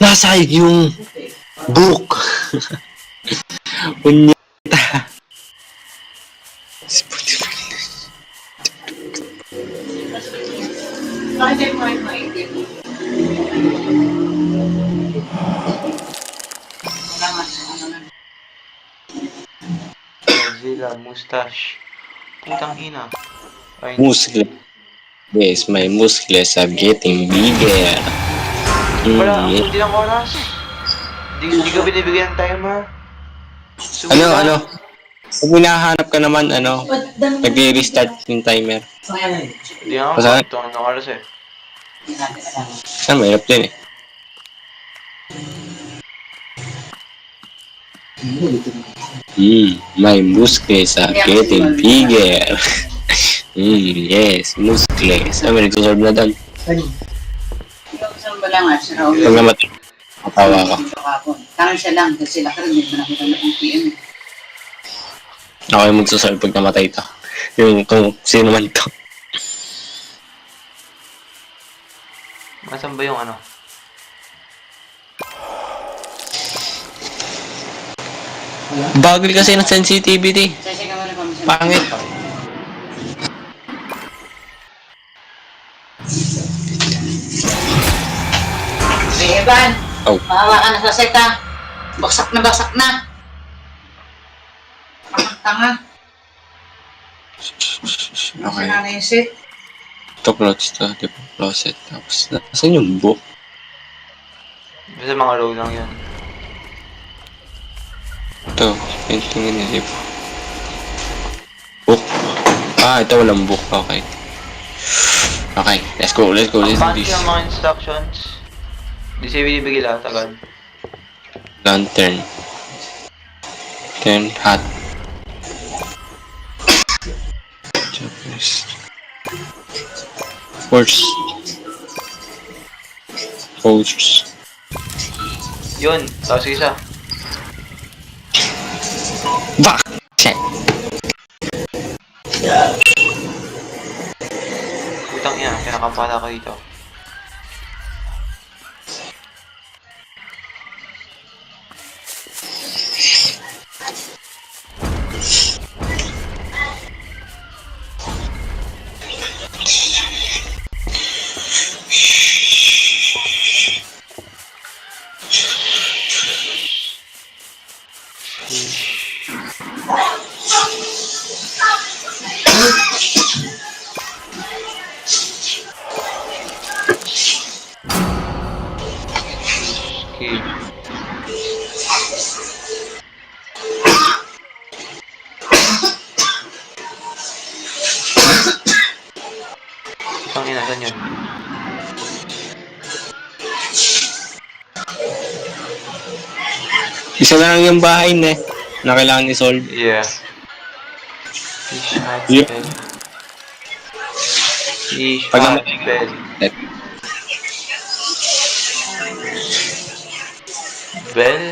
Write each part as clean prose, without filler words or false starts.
Nasayag yung book. Punyeta. Bakit mo yung maitip? Godzilla, mustache. Putang ina. Ay, Muscle. Yes, my muscles are getting bigger. wala, ang Yeah. kunti ng oras. Di ka binibigyan ng timer. Ano? Pag hinahanap ka naman, nag-restart yung timer. Di nga, Basta, ito ng oras eh. mahirap din eh. My muscles are getting bigger. Yes, muscles. May nagsusolve na doon. Ikaw saan ba lang at siya Pag namatay, matawa ka. Tangan siya lang kasi sila ka rin hindi mo nakita na kung PM. Ako yung magsusolve pag namatay ito. Yung kung sino man ito. Masan ba yung ano? Bagal kasi ng sensitivity. Sasya ka muna kami sa Pangit. Hey, Evan! Oh. Maawa ka na sa seta. Baksak na. Tanga. Okay. Saan na yung set? Ito close to, di ba? Closet. Tapos, nasan yung book? Basta mga row lang yun. Ito, paintingin niya, di ba? Book? Ito walang book. Okay. Okay, let's go. Let's do Fancy this. ang mga instructions. Di siya binibigay lahat agad. Lantern. Then, hat. Japanese. Horse. Horse. Yun, tapos isa. Fuck! Shit! Putang ina, kinakampala ko dito. Okay. Putang ina, saan yun? Isa na lang yung bahay na kailangan i-solve. Yeah. Fish hat Yep. bell. Fish Pag hat namatay ka. bell. Bell?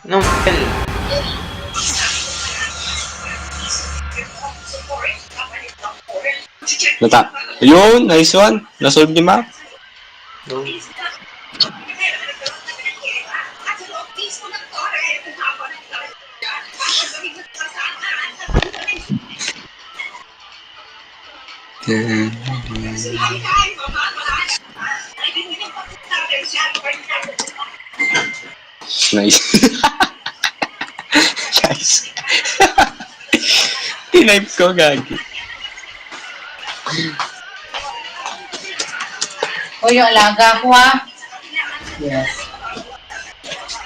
No, bell. Yun, nice one. Na-solve ni Mac. No. Nice. Nice. Tinipe ko, gagi. O yung alaga ko ha. Yes.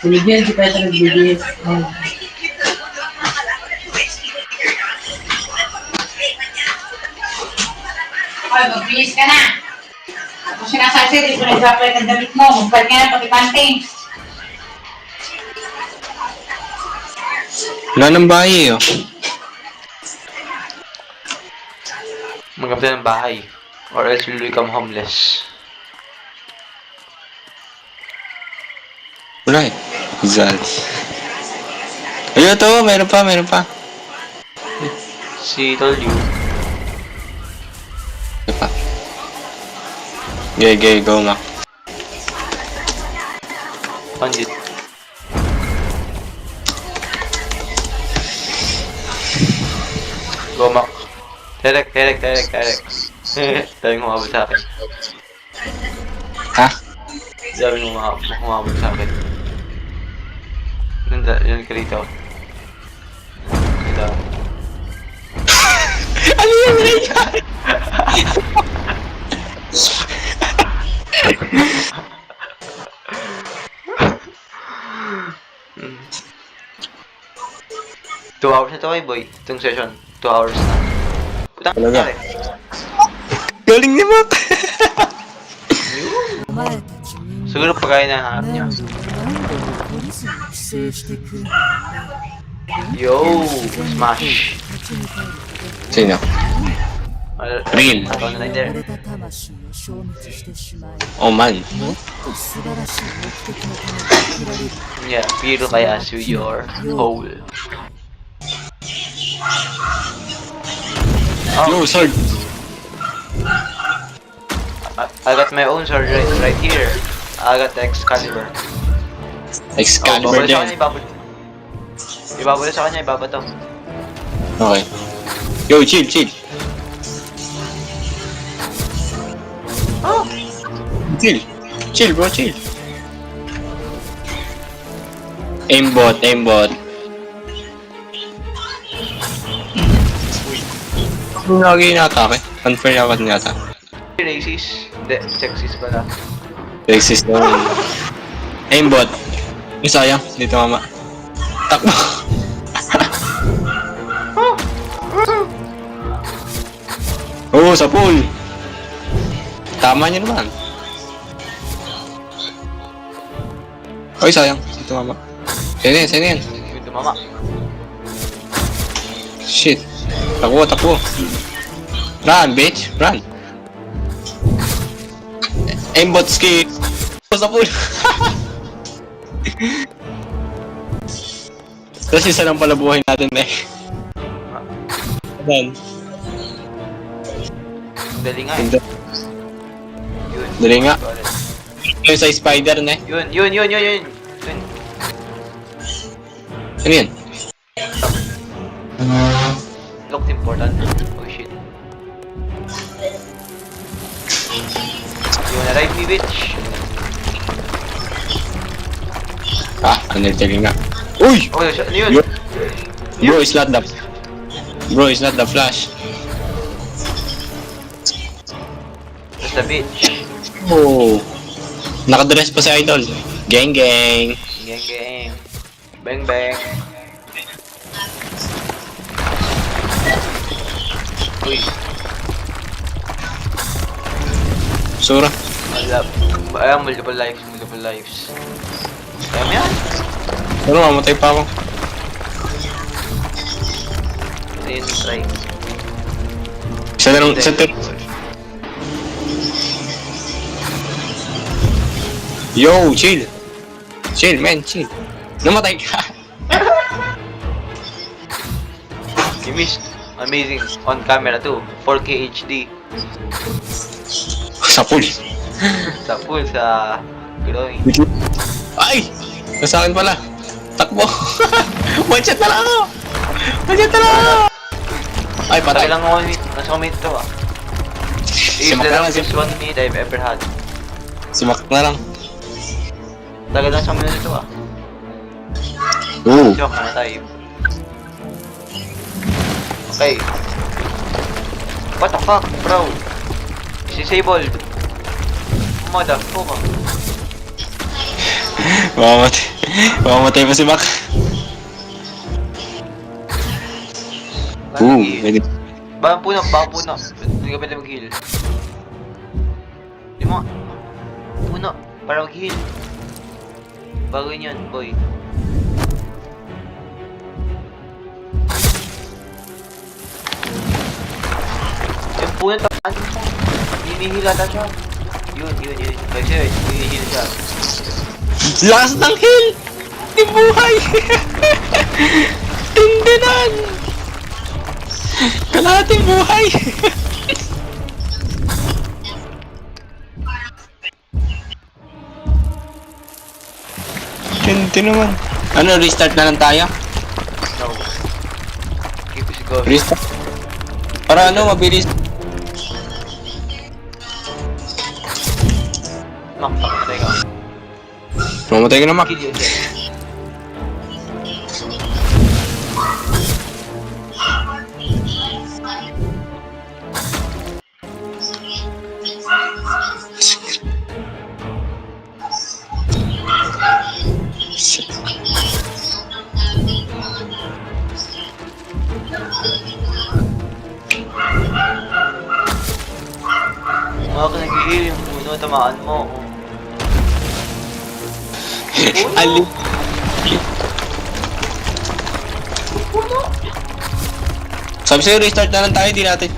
Binigyan si Petra nagbibigay. Ay, magbihis ka na. Kung sinasabi, di ko nag-apply ng damit mo. Magpalit nga na pati panting. Wala ng bahay Magkapit ng bahay. Or else we'll become homeless. Wala eh. Result. Ayun to, meron pa. See, told you. Meron pa. Gege, go Mac. Pandit. Go, Mac. Direct. Dami mo umabot sa akin. Ha? Dami mo umabot sa akin. Yun ka rito. Ito. Ano yung nangyayari? Hmm. 2 hours na to kay boy. Itong session. 2 hours na. Putang Talaga? nangyari. Galing ni Mac! お前たち人間 Siguro pagkain na hanap niya. 何度も何度もポリスに寄生してくる Yo! Smash! 立ち向かう Sino? Real. Ako na lang there. 汚れた魂を消滅してしまい Oh man. もっと素晴らしい目的のために生きられる Yeah, piro kaya as with your hole. Yo, sword! I got my own sword right here. I got the Excalibur. Excalibur babalik sa kanya, din. ibabalik sa kanya, ibabato. Okay. Yo, chill. Oh! Chill bro, chill. Aimbot. Ano lagi na-atake? Unfair na ako yata. Racist. Hindi, sexist pala. Racist naman. Aimbot. Yung sayang, dito mama. Takbo. Oo, sa pool. Tama niya naman. Oy, sayang. Dito mama. Sino yan? Yung tumama. Shit. Takbo. Run, bitch. Run. Aimbot ski. Sa pool. Tapos isa lang pala buhay natin eh. Ayan. Dali nga eh. Yun. Dali nga. Yung sa spider na eh. Yun. Ano yan? Looked important. Oh shit. You wanna ride me, bitch? Ah, ano yung dali nga? Uy! Oh, ano yun? Bro, it's not the... Bro, it's not the flash. That's the bitch. Oh. Nakadress pa si Idol. Gang. Gang. Bang. Uy, Sura. wala. Ayan, multiple lives. Kaya mo yan? Ano, mamatay pa ako. Ayun, try. Isa Yo, chill. Chill, man, chill. Namatay ka. You missed. Amazing. On camera too. 4K HD. Sa pool. Sa pool, sa glowing. Ay! Nasa akin pala. Takbo. One shot na lang ako. Ay, patay. Tagal lang 1 minute. Nasa 1 minute to ah. Si It's Mac the na lang. longest 1 minute I've ever had. Si Mac na lang. Tagal lang sa minute to ah. Oo. Joke na tayo. Okay. What the fuck, bro? It's disabled. Motherfucker. Mamamatay pa si Mac. Pwede. Baka puno. Hindi ka pwede mag-heal. Di mo. Puno, para mag-heal. Bago yun, boy. Yung puno, tamaan mo. Hinihila na siya. Yun. Kasi, hinihila siya. Last ng heal! Di buhay! Tindinan! Kalahating buhay! Tinti naman. Ano, restart na lang tayo? No. Keep it going. Restart. Para ano, mabilis. Mak, patay ka. Mamatay ka na, Mac. Kill yourself. Mga ka nag-i-heal yung puno, tamaan mo. Ali. Sabi sa'yo, restart na lang tayo.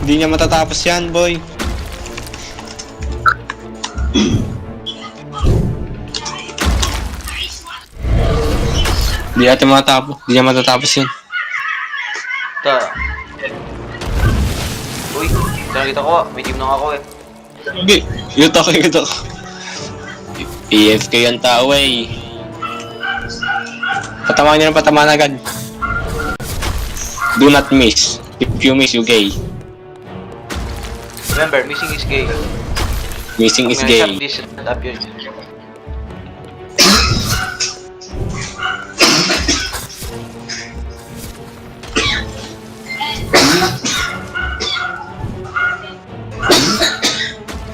Di niya matatapos yan, boy. Di natin matatapos. Di niya matatapos yan. Ta. Uy, nakita ko ah. May team na ako eh. Hindi. Yuto ko. EFK yung tao eh. Patamaan niya ng patamaan agad. Do not miss. If you miss, you gay. Remember, missing is gay. Missing is I'm gay. gonna shut this up yun.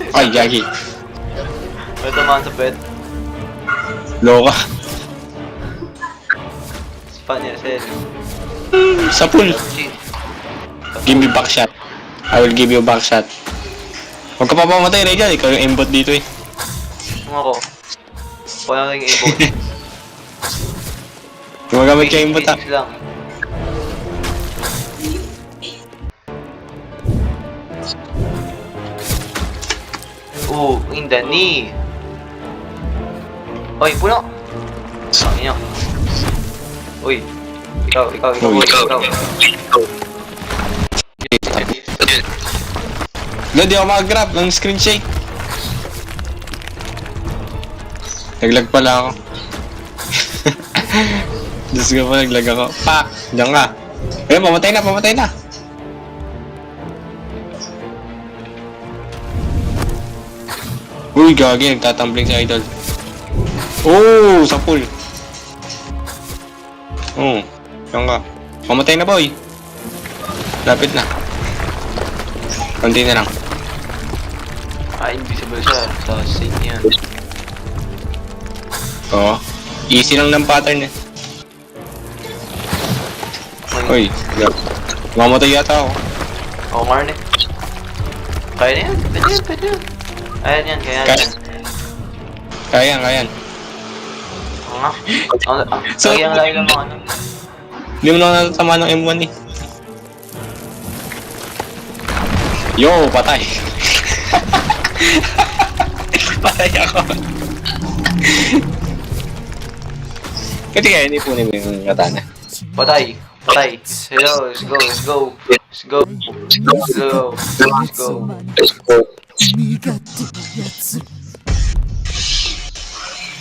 Ay, Jackie. May tamaan sa bed. Loka. Spanier sa'yo. Sa pool. Shit. Give me back shot. I will give you back shot. Huwag ka pa pamatay, Regal. Ikaw yung aimbot dito eh. Kung ako. Kung yung aimbot. Gumagamit ka aimbot ha. Physics lang. Ooh, in the knee. Oy, puno. Sangin niyo. Uy. Ikaw. No, di ako makagrab ng screen shake. Naglag pala ako. Diyos ko pa, naglag ako. Pak! Diyan ka. Ayun, pamatay na. Uy, gagi, nagtatumbling si Idol. Oh, sa pool. Oh, diyan ka. Pamatay na, boy. Lapit na. Konti na lang. Ah, invisible siya. Sa scene niya. Oo. Easy lang ng pattern eh. Uy, mamatay yata ako. Oo nga rin eh. Kaya na yan. Pwede yan. Ayan yan, kaya yan. Kaya. Oo nga. So, Lagi ang lagi ng mga ano. Hindi mo na natama ng M1 eh. Yo, patay. Patay ako. Kasi kaya hindi po mo yung katana. Patay. Hello, let's go.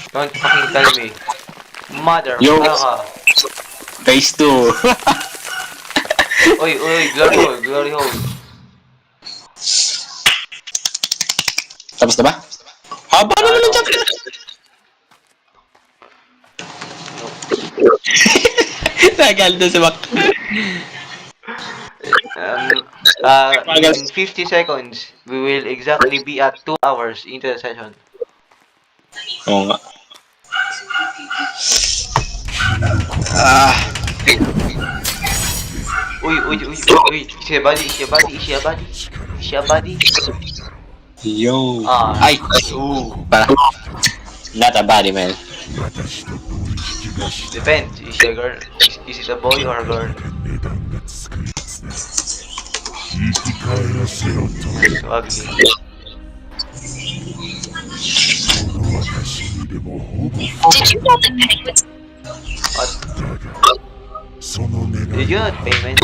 Don't fucking tell me. Mother, Yo. ano ka? Phase 2. Uy, glory hole. Tapos na ba? Haba naman ng jump. Nagal doon si Mac. In 50 seconds, we will exactly be at 2 hours into the session. Oo nga. Ah. Uy, is your body. Yo. Ah. Ay. Ooh. Para. Not a body, man. Depends, is it a girl? Is it a boy or a girl? So ugly. Did you know that penguins What? Did you not payment?